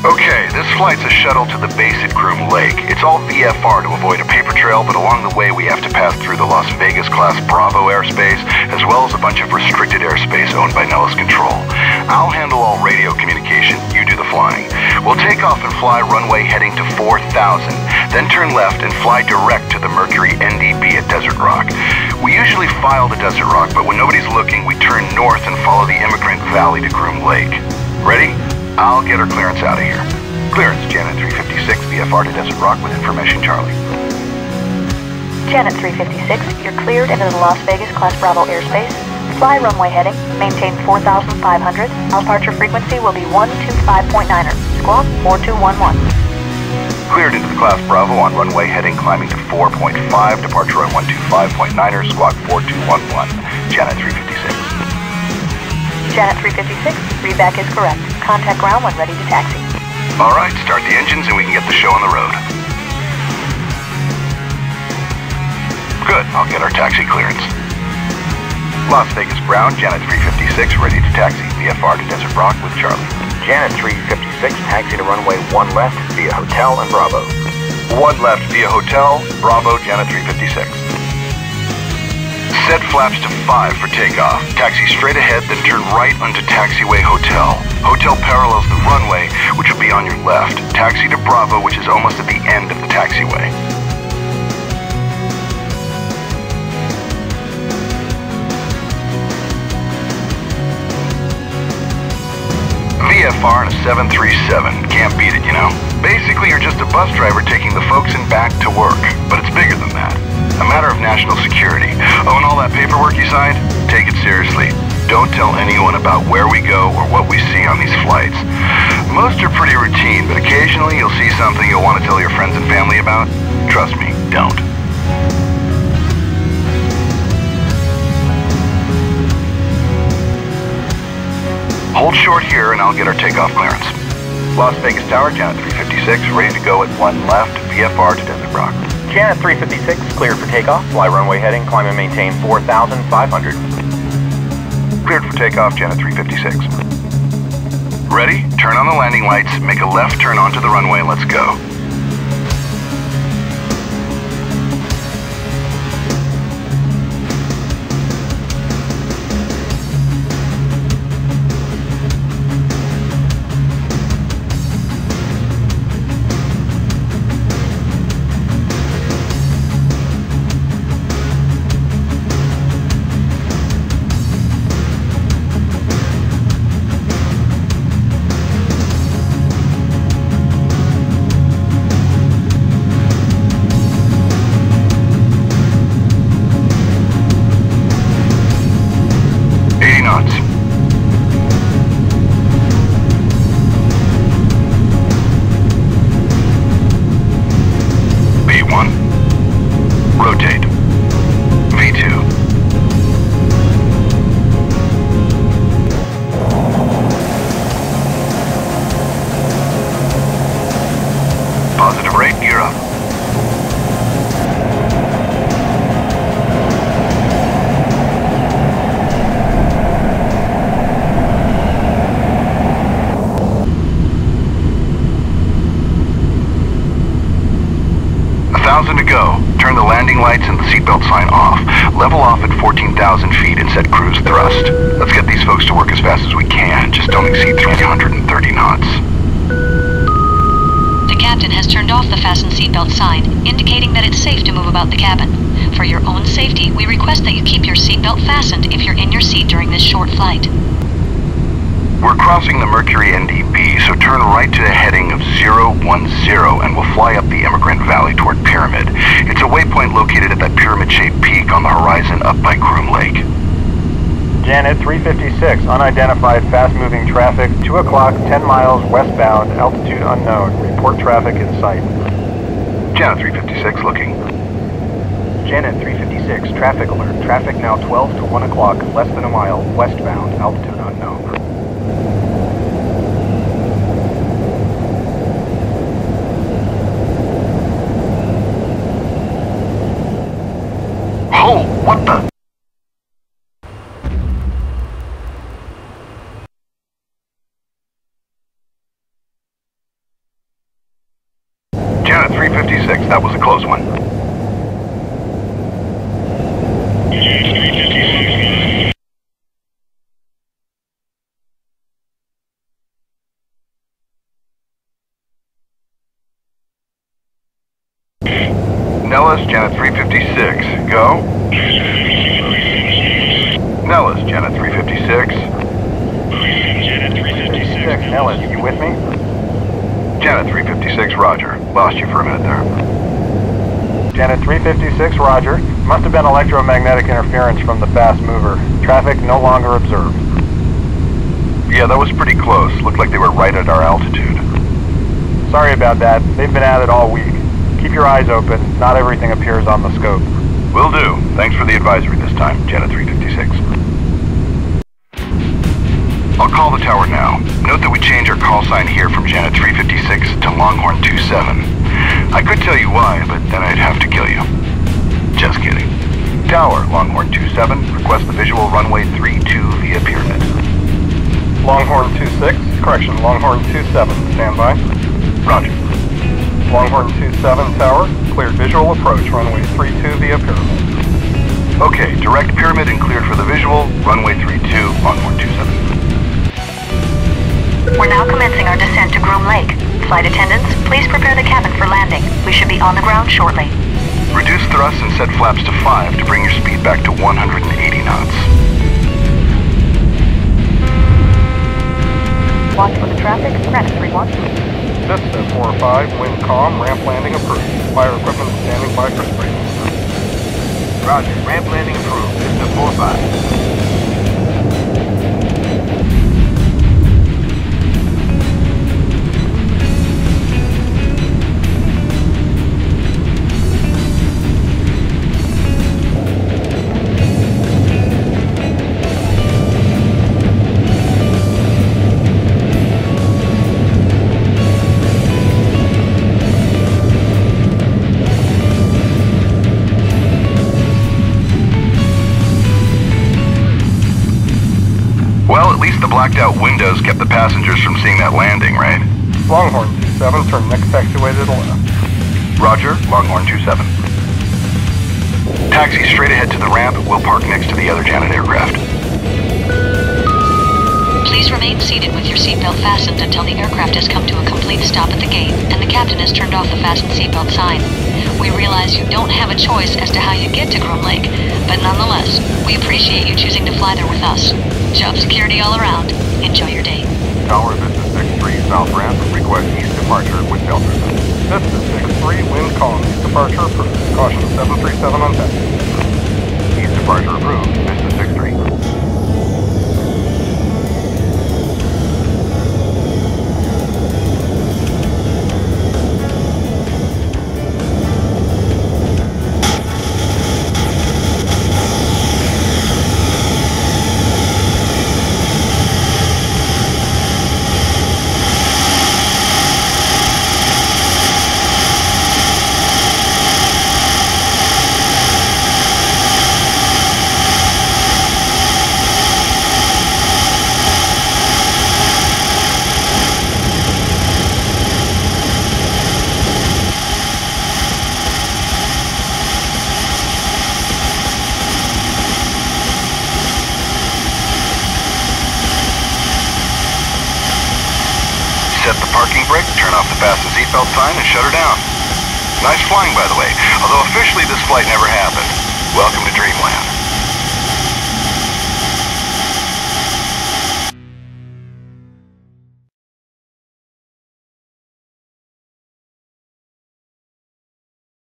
Okay, this flight's a shuttle to the base at Groom Lake. It's all VFR to avoid a paper trail, but along the way we have to pass through the Las Vegas Class Bravo airspace, as well as a bunch of restricted airspace owned by Nellis Control. I'll handle all radio communication, you do the flying. We'll take off and fly runway heading to 4,000, then turn left and fly direct to the Mercury NDB at Desert Rock. We usually file to Desert Rock, but when nobody's looking, we turn north and follow the Immigrant Valley to Groom Lake. Ready? I'll get our clearance out of here. Clearance, Janet 356, VFR to Desert Rock with information, Charlie. Janet 356, you're cleared into the Las Vegas Class Bravo airspace. Fly runway heading, maintain 4,500. Our departure frequency will be 125.9er. Squawk 4211. Cleared into the Class Bravo on runway heading climbing to 4.5, departure on 125.9er, squawk 4211. Janet 356. Janet 356, readback is correct. Contact ground when ready to taxi. All right, start the engines and we can get the show on the road. Good, I'll get our taxi clearance. Las Vegas ground, Janet 356, ready to taxi. VFR to Desert Rock with Charlie. Janet 356, taxi to runway 1 left via Hotel and Bravo. 1 left via Hotel, Bravo, Janet 356. Set flaps to 5 for takeoff. Taxi straight ahead, then turn right onto taxiway Hotel. Hotel parallels the runway, which will be on your left. Taxi to Bravo, which is almost at the end of the taxiway. VFR in a 737. Can't beat it, you know? Basically, you're just a bus driver taking the folks in back to work. But it's bigger than that. A matter of national security. Oh, and all that paperwork you signed? Take it seriously. Don't tell anyone about where we go or what we see on these flights. Most are pretty routine, but occasionally you'll see something you'll want to tell your friends and family about. Trust me, don't. Hold short here and I'll get our takeoff clearance. Las Vegas Tower, Janet 356, ready to go at 1 left, VFR to Desert Rock. Janet 356, cleared for takeoff. Fly runway heading, climb and maintain 4,500. Cleared for takeoff, Janet 356. Ready? Turn on the landing lights, make a left turn onto the runway, let's go. Rotate. V2. Positive rate, gear up. To go. Turn the landing lights and the seatbelt sign off. Level off at 14,000 feet and set cruise thrust. Let's get these folks to work as fast as we can. Just don't exceed 330 knots. The captain has turned off the fasten seatbelt sign, indicating that it's safe to move about the cabin. For your own safety, we request that you keep your seatbelt fastened if you're in your seat during this short flight. We're crossing the Mercury NDB, so turn right to the heading of 010 and we'll fly up the Immigrant Valley toward Pyramid. It's a waypoint located at that pyramid-shaped peak on the horizon up by Groom Lake. Janet 356, unidentified fast-moving traffic, 2 o'clock, 10 miles westbound, altitude unknown. Report traffic in sight. Janet 356, looking. Janet 356, traffic alert. Traffic now 12 to 1 o'clock, less than a mile, westbound, altitude unknown. Oh, what the? Janet 356, that was a close one. Nellis, Janet 356, go. Nellis, Janet 356. Janet 356, Nellis, you with me? Janet 356, roger. Lost you for a minute there. Janet 356, roger. Must have been electromagnetic interference from the fast mover. Traffic no longer observed. Yeah, that was pretty close. Looked like they were right at our altitude. Sorry about that. They've been at it all week. Keep your eyes open. Not everything appears on the scope. Will do. Thanks for the advisory this time, Janet 356. I'll call the tower now. Note that we change our call sign here from Janet 356 to Longhorn 27. I could tell you why, but then I'd have to kill you. Just kidding. Tower, Longhorn 27, request the visual runway 32 via pyramid. Longhorn 26, correction, Longhorn 27, standby. Roger. Longhorn 27 tower, cleared visual approach, runway 32 via pyramid. Okay, direct pyramid and cleared for the visual, runway 32, Longhorn 27. We're now commencing our descent to Groom Lake. Flight attendants, please prepare the cabin for landing. We should be on the ground shortly. Reduce thrust and set flaps to 5 to bring your speed back to 180 knots. Watch for the traffic, Granite 3-1. Vista 4-5, wind calm, ramp landing approved. Fire equipment standing by for spring. Roger, ramp landing approved, Vista 4-5. Blacked out windows kept the passengers from seeing that landing, right? Longhorn 27, turn next taxiway to the left. Roger, Longhorn 27. Taxi straight ahead to the ramp. We'll park next to the other Janet aircraft. Please remain seated with your seatbelt fastened until the aircraft has come to a complete stop at the gate and the captain has turned off the fasten seatbelt sign. We realize you don't have a choice as to how you get to Groom Lake, but nonetheless, we appreciate you choosing to fly there with us. Job security all around. Enjoy your day. Tower, this is 63 south ramp. Request east departure with Delta. This is 63, wind calm, east departure approved. Caution 737 on taxi. East departure approved, Vista 63. Set the parking brake, turn off the fasten seatbelt sign, and shut her down. Nice flying, by the way, although officially this flight never happened. Welcome to Dreamland.